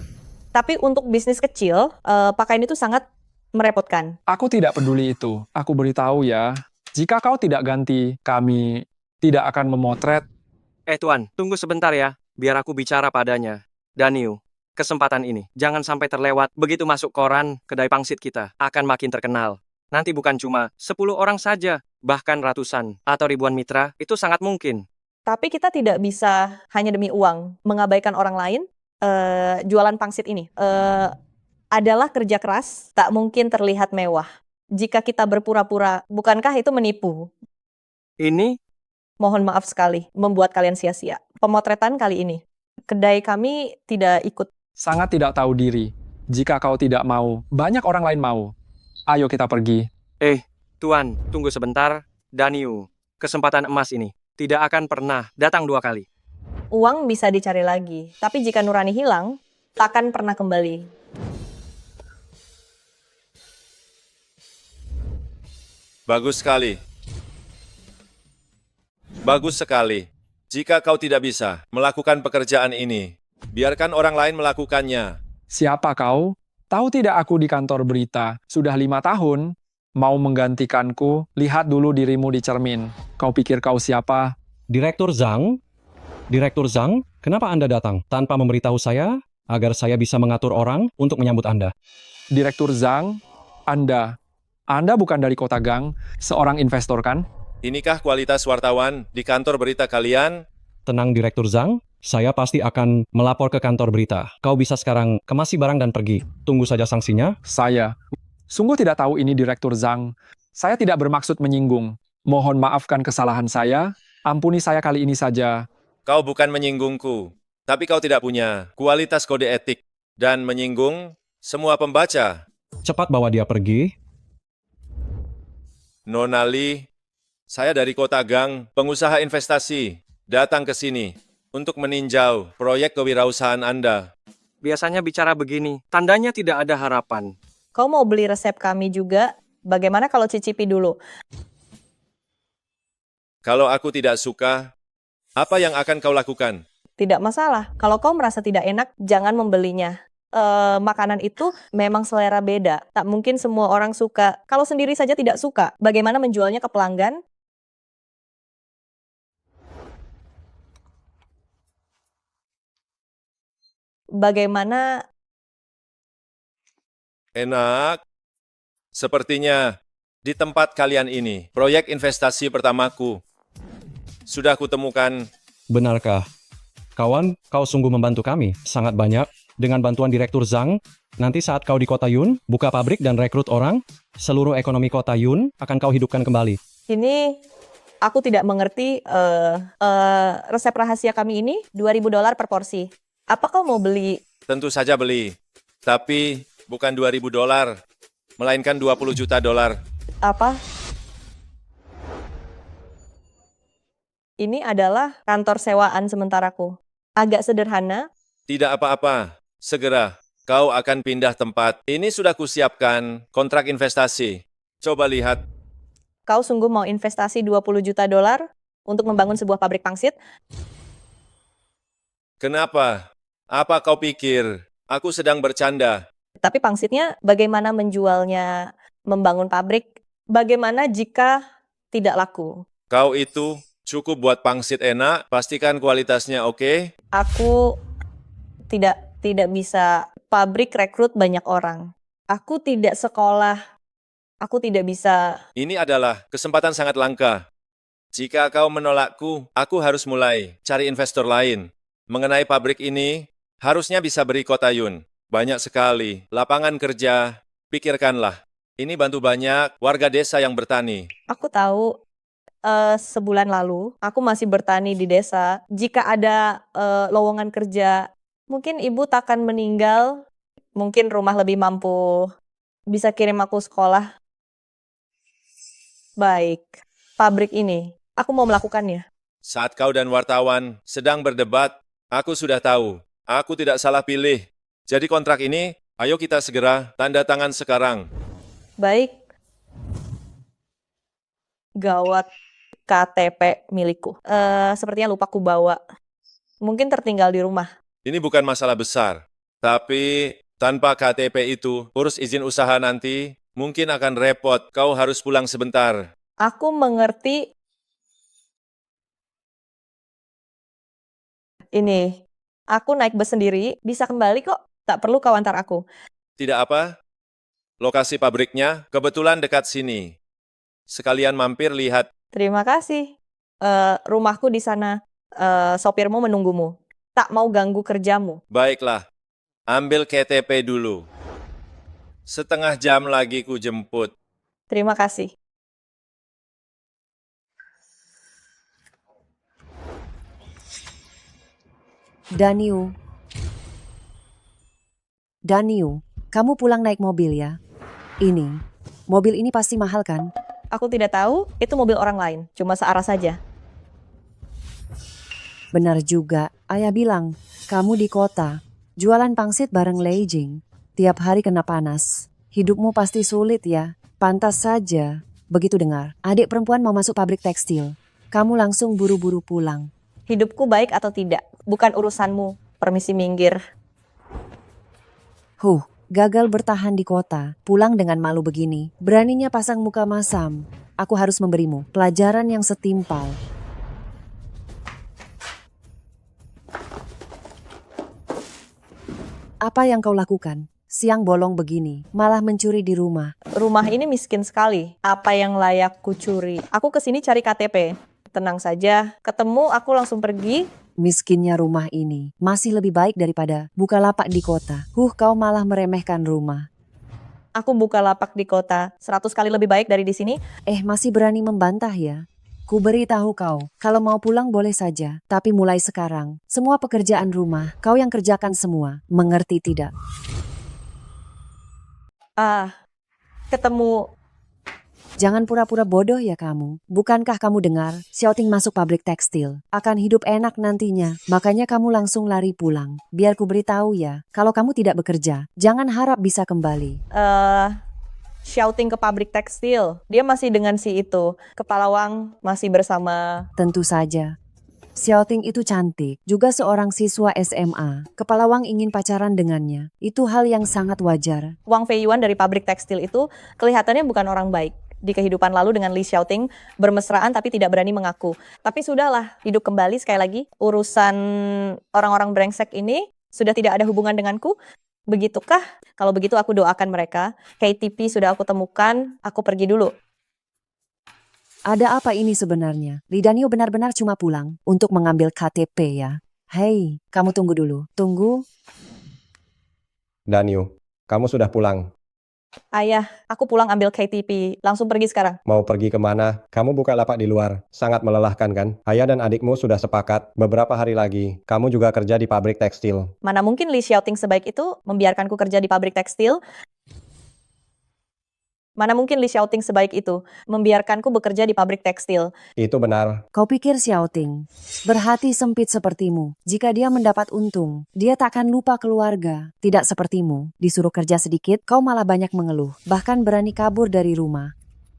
Tapi untuk bisnis kecil, pakaian itu sangat merepotkan. Aku tidak peduli itu. Aku beritahu ya, jika kau tidak ganti, kami tidak akan memotret. Tuan, tunggu sebentar ya, biar aku bicara padanya. Daniu, kesempatan ini jangan sampai terlewat. Begitu masuk koran, kedai pangsit kita akan makin terkenal. Nanti bukan cuma 10 orang saja, bahkan ratusan atau ribuan mitra, itu sangat mungkin. Tapi kita tidak bisa hanya demi uang mengabaikan orang lain. Jualan pangsit ini adalah kerja keras, tak mungkin terlihat mewah. Jika kita berpura-pura, bukankah itu menipu? Ini Mohon maaf sekali, membuat kalian sia-sia. Pemotretan kali ini, kedai kami tidak ikut. Sangat tidak tahu diri. Jika kau tidak mau, banyak orang lain mau. Ayo kita pergi. Tuan, tunggu sebentar. Daniu, kesempatan emas ini tidak akan pernah datang 2 kali. Uang bisa dicari lagi, tapi jika nurani hilang, takkan pernah kembali. Bagus sekali. Bagus sekali. Jika kau tidak bisa melakukan pekerjaan ini, biarkan orang lain melakukannya. Siapa kau? Tahu tidak aku di kantor berita, sudah 5 tahun. Mau menggantikanku, lihat dulu dirimu di cermin. Kau pikir kau siapa? Direktur Zhang? Direktur Zhang, kenapa Anda datang tanpa memberitahu saya agar saya bisa mengatur orang untuk menyambut Anda? Direktur Zhang, Anda bukan dari kota Gang, seorang investor kan? Inikah kualitas wartawan di kantor berita kalian? Tenang Direktur Zhang, saya pasti akan melapor ke kantor berita. Kau bisa sekarang kemasi barang dan pergi. Tunggu saja sanksinya. Saya. Sungguh tidak tahu ini Direktur Zhang. Saya tidak bermaksud menyinggung. Mohon maafkan kesalahan saya. Ampuni saya kali ini saja. Kau bukan menyinggungku, tapi kau tidak punya kualitas kode etik dan menyinggung semua pembaca. Cepat bawa dia pergi. Nona Lee, saya dari kota Gang, pengusaha investasi, datang ke sini untuk meninjau proyek kewirausahaan Anda. Biasanya bicara begini, tandanya tidak ada harapan. Kau mau beli resep kami juga? Bagaimana kalau cicipi dulu? Kalau aku tidak suka, apa yang akan kau lakukan? Tidak masalah. Kalau kau merasa tidak enak, jangan membelinya. Makanan itu memang selera beda. Tak mungkin semua orang suka. Kalau sendiri saja tidak suka, bagaimana menjualnya ke pelanggan? Bagaimana? Enak. Sepertinya di tempat kalian ini, proyek investasi pertamaku. Sudah kutemukan. Benarkah? Kawan, kau sungguh membantu kami. Sangat banyak. Dengan bantuan Direktur Zhang, nanti saat kau di kota Yun, buka pabrik dan rekrut orang, seluruh ekonomi kota Yun akan kau hidupkan kembali. Ini aku tidak mengerti. Resep rahasia kami ini $2.000 per porsi. Apa kau mau beli? Tentu saja beli. Tapi bukan $2.000, melainkan $20 juta. Apa? Ini adalah kantor sewaan sementaraku. Agak sederhana. Tidak apa-apa. Segera, kau akan pindah tempat. Ini sudah kusiapkan kontrak investasi. Coba lihat. Kau sungguh mau investasi $20 juta untuk membangun sebuah pabrik pangsit? Kenapa? Apa kau pikir? Aku sedang bercanda. Tapi pangsitnya bagaimana menjualnya, membangun pabrik? Bagaimana jika tidak laku? Kau itu cukup buat pangsit enak, pastikan kualitasnya oke? Aku tidak bisa pabrik rekrut banyak orang. Aku tidak sekolah Aku tidak bisa. Ini adalah kesempatan sangat langka. Jika kau menolakku, aku harus mulai cari investor lain. Mengenai pabrik ini, harusnya bisa beri Kota Yun. Banyak sekali lapangan kerja. Pikirkanlah, ini bantu banyak warga desa yang bertani. Aku tahu sebulan lalu aku masih bertani di desa. Jika ada lowongan kerja, mungkin ibu takkan meninggal. Mungkin rumah lebih mampu bisa kirim aku sekolah. Baik, pabrik ini, aku mau melakukannya. Saat kau dan wartawan sedang berdebat, aku sudah tahu. Aku tidak salah pilih. Jadi kontrak ini, ayo kita segera tanda tangan sekarang. Baik. Gawat, KTP milikku. Sepertinya lupa ku bawa. Mungkin tertinggal di rumah. Ini bukan masalah besar. Tapi tanpa KTP itu, urus izin usaha nanti, mungkin akan repot. Kau harus pulang sebentar. Aku mengerti. Ini, aku naik bus sendiri, bisa kembali kok. Tak perlu kau antar aku. Tidak apa? Lokasi pabriknya kebetulan dekat sini. Sekalian mampir lihat. Terima kasih. Rumahku di sana. Sopirmu menunggumu. Tak mau ganggu kerjamu. Baiklah, ambil KTP dulu. Setengah jam lagi ku jemput. Terima kasih. Daniu, kamu pulang naik mobil ya? Mobil ini pasti mahal kan? Aku tidak tahu, itu mobil orang lain. Cuma searah saja. Benar juga, ayah bilang, kamu di kota, jualan pangsit bareng Lei Jing. Tiap hari kena panas. Hidupmu pasti sulit ya. Pantas saja, begitu dengar, adik perempuan mau masuk pabrik tekstil. Kamu langsung buru-buru pulang. Hidupku baik atau tidak, bukan urusanmu. Permisi minggir. Gagal bertahan di kota, pulang dengan malu begini. Beraninya pasang muka masam. Aku harus memberimu pelajaran yang setimpal. Apa yang kau lakukan? Siang bolong begini, malah mencuri di rumah. Rumah ini miskin sekali. Apa yang layak kucuri? Aku kesini cari KTP. Tenang saja, ketemu aku langsung pergi. Miskinnya rumah ini masih lebih baik daripada buka lapak di kota. Kau malah meremehkan rumah. Aku buka lapak di kota 100 kali lebih baik dari di sini. Masih berani membantah ya? Ku beritahu kau, kalau mau pulang boleh saja. Tapi mulai sekarang, semua pekerjaan rumah, kau yang kerjakan semua. Mengerti tidak? Ketemu. Jangan pura-pura bodoh ya kamu. Bukankah kamu dengar, Xiaoting masuk pabrik tekstil. Akan hidup enak nantinya. Makanya kamu langsung lari pulang. Biar ku beritahu ya, kalau kamu tidak bekerja, jangan harap bisa kembali. Xiaoting ke pabrik tekstil. Dia masih dengan si itu. Kepala Wang masih bersama. Tentu saja. Xiaoting itu cantik, juga seorang siswa SMA. Kepala Wang ingin pacaran dengannya. Itu hal yang sangat wajar. Wang Feiyuan dari pabrik tekstil itu kelihatannya bukan orang baik. Di kehidupan lalu dengan Li Xiaoting bermesraan tapi tidak berani mengaku. Tapi sudahlah, hidup kembali sekali lagi. Urusan orang-orang brengsek ini sudah tidak ada hubungan denganku. Begitukah? Kalau begitu aku doakan mereka. KTP sudah aku temukan, aku pergi dulu. Ada apa ini sebenarnya? Li Daniu benar-benar cuma pulang untuk mengambil KTP ya. Hei, kamu tunggu dulu. Tunggu. Daniu, kamu sudah pulang. Ayah, aku pulang ambil KTP. Langsung pergi sekarang. Mau pergi kemana? Kamu buka lapak di luar. Sangat melelahkan kan? Ayah dan adikmu sudah sepakat. Beberapa hari lagi, kamu juga kerja di pabrik tekstil. Mana mungkin Li Xiaoting sebaik itu membiarkanku kerja di pabrik tekstil? Mana mungkin Li Xiaoting sebaik itu membiarkanku bekerja di pabrik tekstil? Itu benar. Kau pikir Xiaoting berhati sempit sepertimu? Jika dia mendapat untung, dia tak akan lupa keluarga. Tidak sepertimu, disuruh kerja sedikit, kau malah banyak mengeluh. Bahkan berani kabur dari rumah.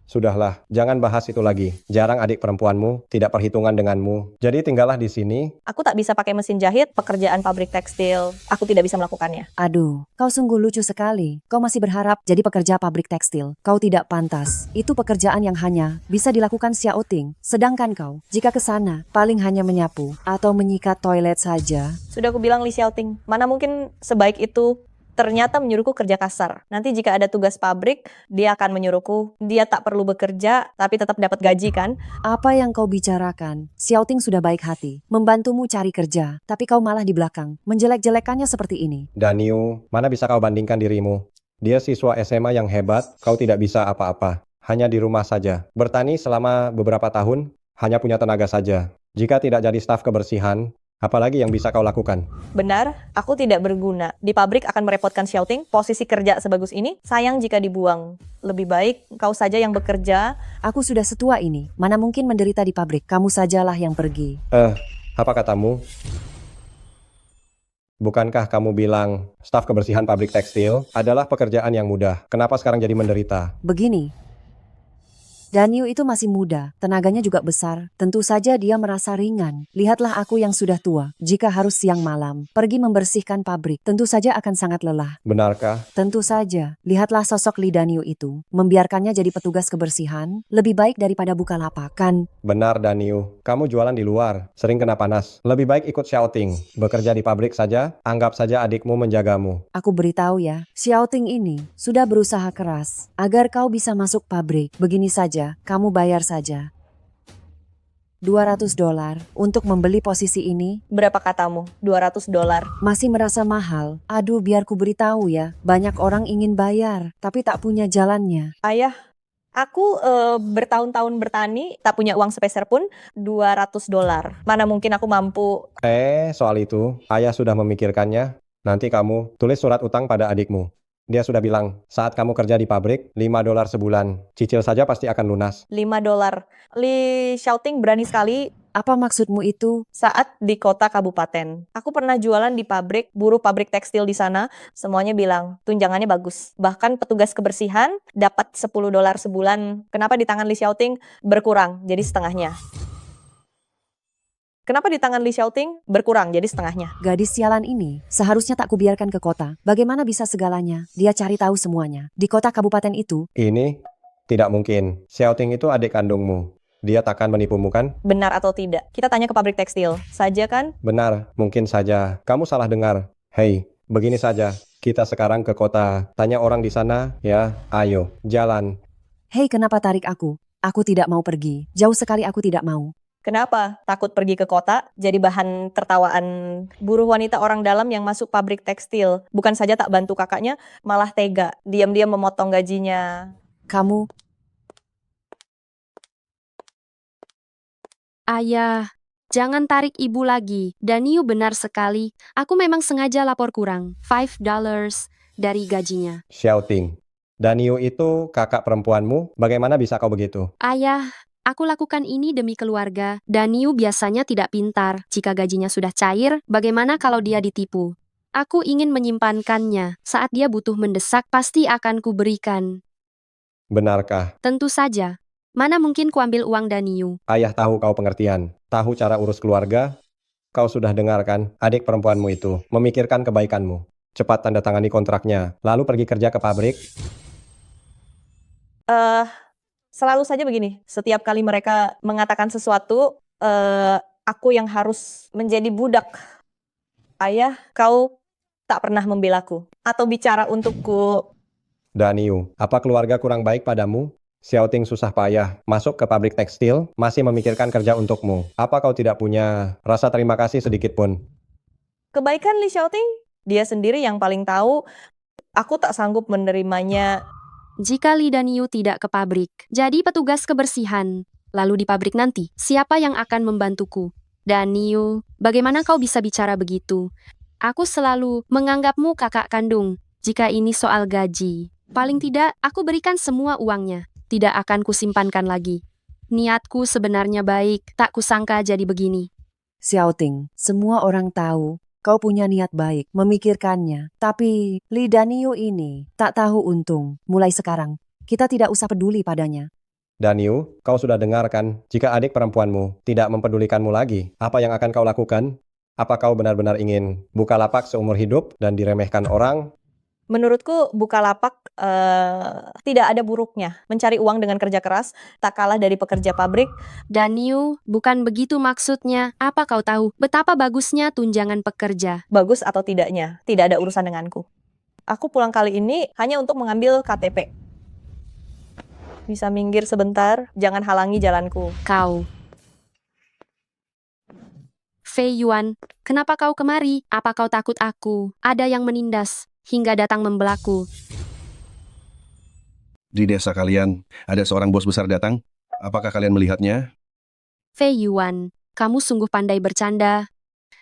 Sudahlah, jangan bahas itu lagi. Jarang adik perempuanmu, tidak perhitungan denganmu. Jadi tinggallah di sini. Aku tak bisa pakai mesin jahit, pekerjaan pabrik tekstil. Aku tidak bisa melakukannya. Aduh, kau sungguh lucu sekali. Kau masih berharap jadi pekerja pabrik tekstil. Kau tidak pantas. Itu pekerjaan yang hanya bisa dilakukan Xiaoting. Sedangkan kau, jika ke sana, paling hanya menyapu atau menyikat toilet saja. Sudah aku bilang Li Xiaoting, mana mungkin sebaik itu ternyata menyuruhku kerja kasar. Nanti jika ada tugas pabrik, dia akan menyuruhku. Dia tak perlu bekerja, tapi tetap dapat gaji kan? Apa yang kau bicarakan? Xiaoting sudah baik hati, membantumu cari kerja, tapi kau malah di belakang, menjelek-jelekannya seperti ini. Daniel, mana bisa kau bandingkan dirimu? Dia siswa SMA yang hebat, kau tidak bisa apa-apa. Hanya di rumah saja. Bertani selama beberapa tahun, hanya punya tenaga saja. Jika tidak jadi staf kebersihan, apalagi yang bisa kau lakukan? Benar, aku tidak berguna. Di pabrik akan merepotkan Xiaoting. Posisi kerja sebagus ini, sayang jika dibuang. Lebih baik kau saja yang bekerja. Aku sudah setua ini, mana mungkin menderita di pabrik, kamu sajalah yang pergi. Apa katamu? Bukankah kamu bilang staf kebersihan pabrik tekstil adalah pekerjaan yang mudah? Kenapa sekarang jadi menderita? Begini, Daniel itu masih muda, tenaganya juga besar. Tentu saja dia merasa ringan. Lihatlah aku yang sudah tua. Jika harus siang malam, pergi membersihkan pabrik, tentu saja akan sangat lelah. Benarkah? Tentu saja. Lihatlah sosok Lee Daniel itu. Membiarkannya jadi petugas kebersihan, lebih baik daripada Bukalapak, kan? Benar, Daniel. Kamu jualan di luar, sering kena panas. Lebih baik ikut Xiaoting. Bekerja di pabrik saja, anggap saja adikmu menjagamu. Aku beritahu ya, Xiaoting ini sudah berusaha keras agar kau bisa masuk pabrik. Begini saja, kamu bayar saja. $200 untuk membeli posisi ini. Berapa katamu? $200. Masih merasa mahal? Aduh, biar ku beritahu ya. Banyak orang ingin bayar, tapi tak punya jalannya. Ayah, aku bertahun-tahun bertani, tak punya uang sepeser pun. $200. Mana mungkin aku mampu. Soal itu, ayah sudah memikirkannya. Nanti kamu tulis surat utang pada adikmu. Dia sudah bilang, saat kamu kerja di pabrik, $5 sebulan. Cicil saja pasti akan lunas. $5. Lee Xiaoting berani sekali. Apa maksudmu itu? Saat di kota kabupaten. Aku pernah jualan di pabrik, buruh pabrik tekstil di sana. Semuanya bilang, tunjangannya bagus. Bahkan petugas kebersihan dapat $10 sebulan. Kenapa di tangan Lee Xiaoting berkurang, jadi setengahnya? Kenapa di tangan Lee Xiaoting berkurang jadi setengahnya? Gadis sialan ini seharusnya tak kubiarkan ke kota. Bagaimana bisa segalanya? Dia cari tahu semuanya. Di kota kabupaten itu. Ini tidak mungkin. Xiaoting itu adik kandungmu. Dia takkan menipumu kan? Benar atau tidak? Kita tanya ke pabrik tekstil. Saja kan? Benar, mungkin saja. Kamu salah dengar. Hei, begini saja. Kita sekarang ke kota. Tanya orang di sana, ya. Ayo, jalan. Hei, kenapa tarik aku? Aku tidak mau pergi. Jauh sekali aku tidak mau. Kenapa? Takut pergi ke kota, jadi bahan tertawaan buruh wanita orang dalam yang masuk pabrik tekstil. Bukan saja tak bantu kakaknya, malah tega. Diam-diam memotong gajinya. Kamu... Ayah, jangan tarik ibu lagi. Daniel benar sekali. Aku memang sengaja lapor kurang. $5 dari gajinya. Xiaoting, Daniel itu kakak perempuanmu. Bagaimana bisa kau begitu? Ayah, aku lakukan ini demi keluarga. Daniel biasanya tidak pintar. Jika gajinya sudah cair, bagaimana kalau dia ditipu? Aku ingin menyimpankannya. Saat dia butuh mendesak, pasti akan kuberikan. Benarkah? Tentu saja. Mana mungkin kuambil uang Daniel? Ayah tahu kau pengertian. Tahu cara urus keluarga. Kau sudah dengarkan adik perempuanmu itu memikirkan kebaikanmu. Cepat tanda tangani kontraknya. Lalu pergi kerja ke pabrik. Selalu saja begini. Setiap kali mereka mengatakan sesuatu, aku yang harus menjadi budak. Ayah, kau tak pernah membelaku atau bicara untukku. Daniel, apa keluarga kurang baik padamu? Xiaoting susah payah masuk ke pabrik tekstil, masih memikirkan kerja untukmu. Apa kau tidak punya rasa terima kasih sedikit pun? Kebaikan Lee Xiaoting, dia sendiri yang paling tahu. Aku tak sanggup menerimanya. Jika Lee Daniel tidak ke pabrik, jadi petugas kebersihan. Lalu di pabrik nanti, siapa yang akan membantuku? Daniel, bagaimana kau bisa bicara begitu? Aku selalu menganggapmu kakak kandung. Jika ini soal gaji, paling tidak aku berikan semua uangnya. Tidak akan kusimpankan lagi. Niatku sebenarnya baik, tak kusangka jadi begini. Xiaoting, semua orang tahu kau punya niat baik memikirkannya. Tapi Lee Daniel ini tak tahu untung. Mulai sekarang, kita tidak usah peduli padanya. Daniel, kau sudah dengarkan, jika adik perempuanmu tidak mempedulikanmu lagi, apa yang akan kau lakukan? Apa kau benar-benar ingin buka lapak seumur hidup dan diremehkan orang? Menurutku Bukalapak tidak ada buruknya. Mencari uang dengan kerja keras tak kalah dari pekerja pabrik. Daniel, bukan begitu maksudnya. Apa kau tahu betapa bagusnya tunjangan pekerja? Bagus atau tidaknya, tidak ada urusan denganku. Aku pulang kali ini hanya untuk mengambil KTP. Bisa minggir sebentar, jangan halangi jalanku. Kau. Fei Yuan, kenapa kau kemari? Apa kau takut aku? Ada yang menindas, hingga datang membelaku. Di desa kalian, ada seorang bos besar datang. Apakah kalian melihatnya? Fei Yuan, kamu sungguh pandai bercanda.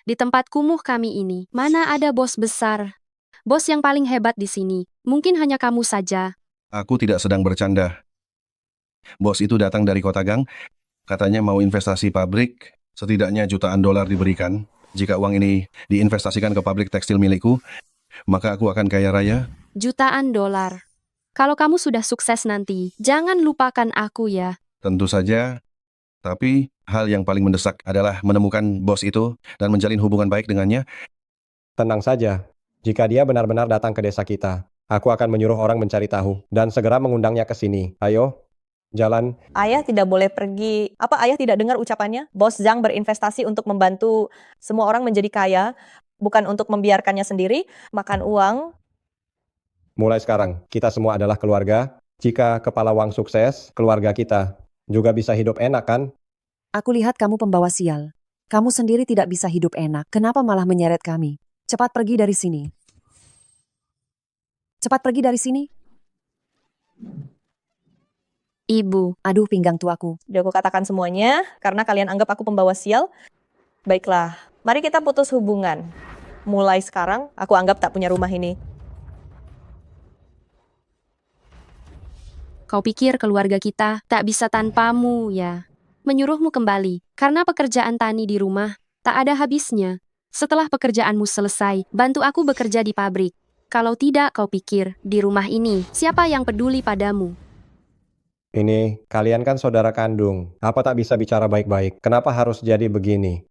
Di tempat kumuh kami ini, mana ada bos besar? Bos yang paling hebat di sini, mungkin hanya kamu saja. Aku tidak sedang bercanda. Bos itu datang dari kota Gang, katanya mau investasi pabrik, setidaknya jutaan dolar diberikan. Jika uang ini diinvestasikan ke pabrik tekstil milikku, maka aku akan kaya raya. Jutaan dolar. Kalau kamu sudah sukses nanti, jangan lupakan aku ya. Tentu saja, tapi hal yang paling mendesak adalah menemukan bos itu dan menjalin hubungan baik dengannya. Tenang saja, jika dia benar-benar datang ke desa kita, aku akan menyuruh orang mencari tahu dan segera mengundangnya ke sini. Ayo, jalan. Ayah tidak boleh pergi. Apa ayah tidak dengar ucapannya? Bos Zhang berinvestasi untuk membantu semua orang menjadi kaya, bukan untuk membiarkannya sendiri, makan uang. Mulai sekarang, kita semua adalah keluarga. Jika kepala Wang sukses, keluarga kita juga bisa hidup enak kan? Aku lihat kamu pembawa sial. Kamu sendiri tidak bisa hidup enak. Kenapa malah menyeret kami? Cepat pergi dari sini. Cepat pergi dari sini. Ibu, Aduh pinggang tuaku. Udah aku katakan semuanya, karena kalian anggap aku pembawa sial. Baiklah, mari kita putus hubungan. Mulai sekarang, aku anggap tak punya rumah ini. kau pikir keluarga kita tak bisa tanpamu ya? Menyuruhmu kembali, karena pekerjaan tani di rumah tak ada habisnya. Setelah pekerjaanmu selesai, bantu aku bekerja di pabrik. Kalau tidak, kau pikir di rumah ini siapa yang peduli padamu? Ini, kalian kan saudara kandung. Apa tak bisa bicara baik-baik? Kenapa harus jadi begini?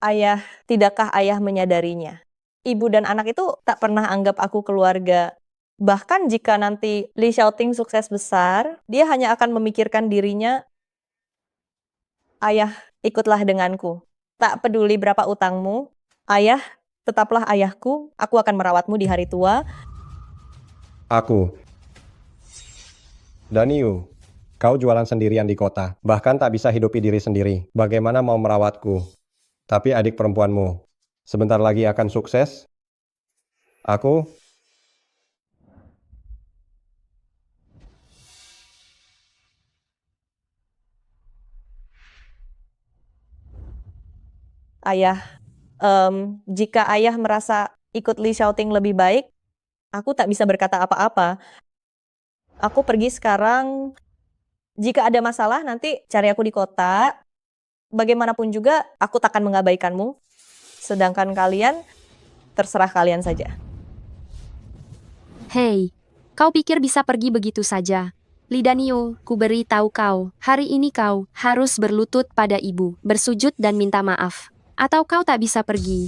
Ayah, tidakkah ayah menyadarinya? Ibu dan anak itu tak pernah anggap aku keluarga. Bahkan jika nanti Li Xiaoting sukses besar, dia hanya akan memikirkan dirinya. Ayah, ikutlah denganku. Tak peduli berapa utangmu. Ayah, tetaplah ayahku. Aku akan merawatmu di hari tua. Aku. Daniu, kau jualan sendirian di kota. Bahkan tak bisa hidupi diri sendiri. Bagaimana mau merawatku? Tapi adik perempuanmu sebentar lagi akan sukses. Aku Ayah, jika ayah merasa ikut Li Xiaoting lebih baik, aku tak bisa berkata apa-apa. Aku pergi sekarang. Jika ada masalah, nanti cari aku di kota. Bagaimanapun juga, aku takkan mengabaikanmu. Sedangkan kalian, terserah kalian saja. Hei, kau pikir bisa pergi begitu saja? Li Danio, ku beri tahu kau, hari ini kau harus berlutut pada ibu, bersujud dan minta maaf. Atau kau tak bisa pergi.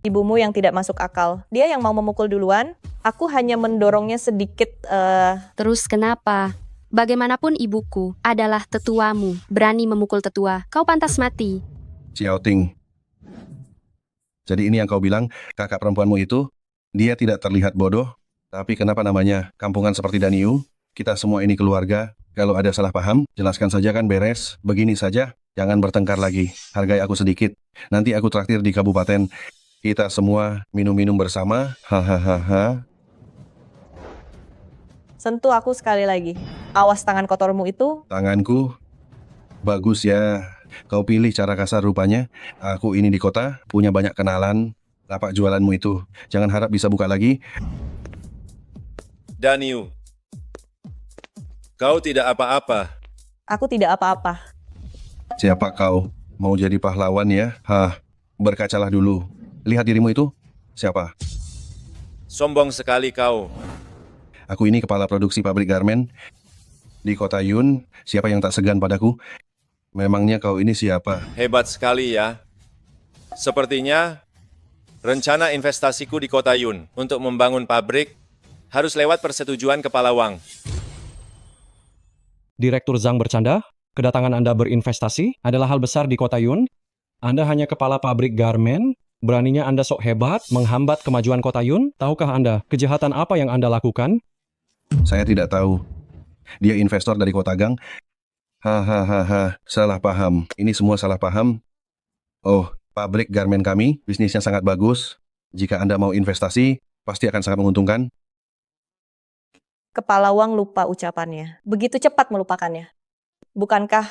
Ibumu yang tidak masuk akal. Dia yang mau memukul duluan. Aku hanya mendorongnya sedikit. Terus kenapa? Bagaimanapun ibuku adalah tetuamu. Berani memukul tetua, kau pantas mati. Xiaoting. Jadi ini yang kau bilang, kakak perempuanmu itu, dia tidak terlihat bodoh, tapi kenapa namanya kampungan seperti Daniu? Kita semua ini keluarga. Kalau ada salah paham, jelaskan saja kan beres. Begini saja, jangan bertengkar lagi. Hargai aku sedikit. Nanti aku traktir di kabupaten. Kita semua minum-minum bersama. Hahaha. Sentuh aku sekali lagi. Awas tangan kotormu itu. Tanganku? Bagus ya. Kau pilih cara kasar rupanya. Aku ini di kota, punya banyak kenalan. Lapak jualanmu itu. Jangan harap bisa buka lagi. Daniu, kau tidak apa-apa. Aku tidak apa-apa. Siapa kau? Mau jadi pahlawan ya? Berkacalah dulu. Lihat dirimu itu. Siapa? Sombong sekali kau. Aku ini kepala produksi pabrik garmen di kota Yun. Siapa yang tak segan padaku? Memangnya kau ini siapa? Hebat sekali ya. Sepertinya rencana investasiku di kota Yun untuk membangun pabrik harus lewat persetujuan Kepala Wang. Direktur Zhang bercanda, kedatangan Anda berinvestasi adalah hal besar di kota Yun. Anda hanya kepala pabrik garmen, Beraninya Anda sok hebat menghambat kemajuan Kota Yun? Tahukah Anda kejahatan apa yang Anda lakukan? Saya tidak tahu. Dia investor dari Kota Gang. Hahaha, salah paham. Ini semua salah paham. Oh, pabrik garmen kami, bisnisnya sangat bagus. Jika Anda mau investasi, pasti akan sangat menguntungkan. Kepala Wang lupa ucapannya. Begitu cepat melupakannya. Bukankah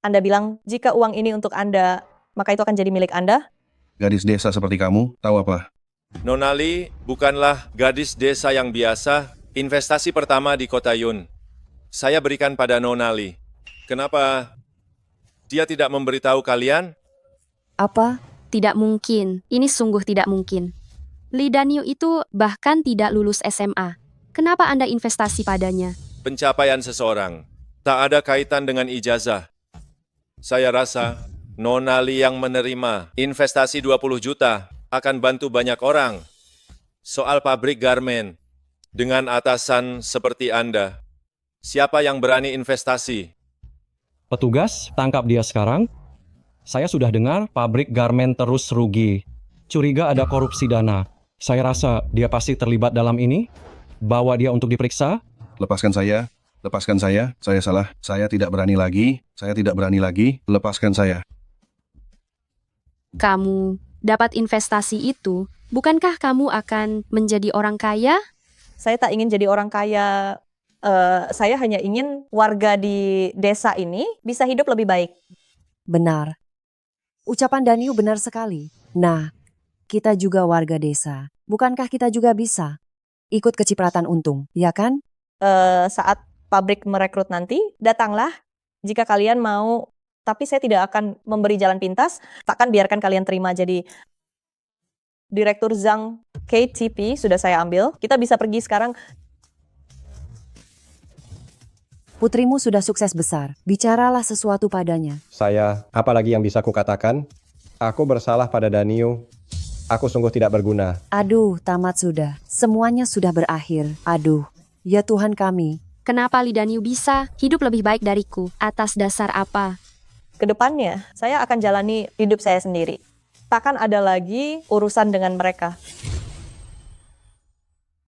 Anda bilang, jika uang ini untuk Anda, maka itu akan jadi milik Anda? Gadis desa seperti kamu, tahu apa? Nonali bukanlah gadis desa yang biasa, investasi pertama di Kota Yun. Saya berikan pada Nonali. Kenapa dia tidak memberitahu kalian? Apa? Tidak mungkin. Ini sungguh tidak mungkin. Lee Danyu itu bahkan tidak lulus SMA. Kenapa Anda investasi padanya? Pencapaian seseorang tak ada kaitan dengan ijazah. Saya rasa Nonali yang menerima investasi 20 juta akan bantu banyak orang. Soal pabrik garmen, dengan atasan seperti Anda, siapa yang berani investasi? Petugas, tangkap dia sekarang. Saya sudah dengar pabrik garmen terus rugi. Curiga ada korupsi dana. Saya rasa dia pasti terlibat dalam ini. Bawa dia untuk diperiksa. Lepaskan saya, saya salah. Saya tidak berani lagi, lepaskan saya. Kamu dapat investasi itu, bukankah kamu akan menjadi orang kaya? Saya tak ingin jadi orang kaya. Saya hanya ingin warga di desa ini bisa hidup lebih baik. Benar. Ucapan Danyu benar sekali. Nah, kita juga warga desa. Bukankah kita juga bisa ikut kecipratan untung, ya kan? Saat pabrik merekrut nanti, datanglah jika kalian mau. Tapi saya tidak akan memberi jalan pintas, takkan biarkan kalian terima jadi Direktur Zhang KTP sudah saya ambil. Kita bisa pergi sekarang. Putrimu sudah sukses besar. Bicaralah sesuatu padanya. Saya, apalagi yang bisa kukatakan? Aku bersalah pada Danyu. Aku sungguh tidak berguna. Aduh, tamat sudah. Semuanya sudah berakhir. Aduh, ya Tuhan kami. Kenapa Lee Danyu bisa hidup lebih baik dariku? Atas dasar apa? Kedepannya, saya akan jalani hidup saya sendiri. Takkan ada lagi urusan dengan mereka.